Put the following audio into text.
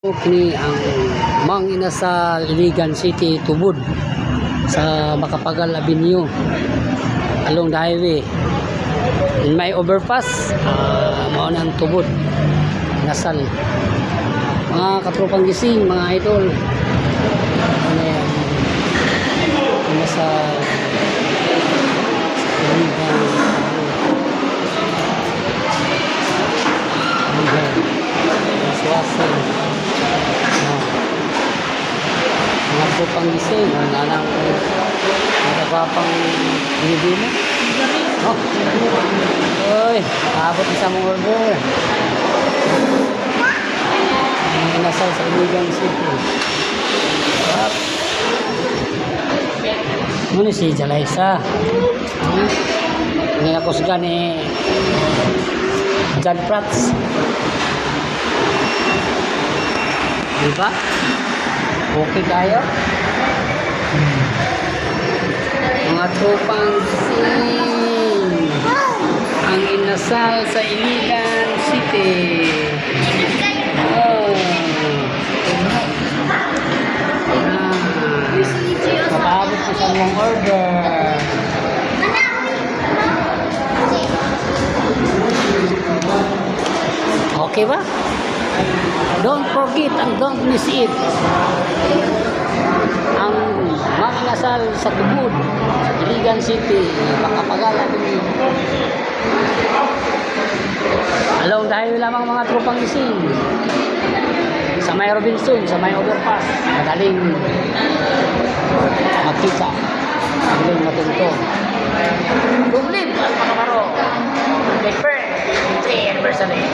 Ni ang Mang Inasal Iligan City Tubod sa Macapagal Avenue along the highway in may overpass mao nang Tubod Inasal. Mga katropang gising, mga idol, ano yan, Inasal Iligan Suwasin, mga tropang gising, ang anak ko nagpapang binibili. Oh, oy, abot isa mong order. Inasal sa Iligan City. Muna si Jalaysa. Ngayon ako sa gani John Prats. Diba? Okay tayo? Mga tropang gising, ang Inasal sa Iligan City. Oh. Mapabot ko sa mong order. Okay ba? Don't forget and don't miss it. Ang Mang Inasal sa Tubod, Iligan City, Macapagal Avenue. Along dahil lamang mga tropang gising. Sa may Robinson, sa may overpass, madaling makita, madaling matunto. Dublin, Alpacamaro, Defer, 3 anniversary.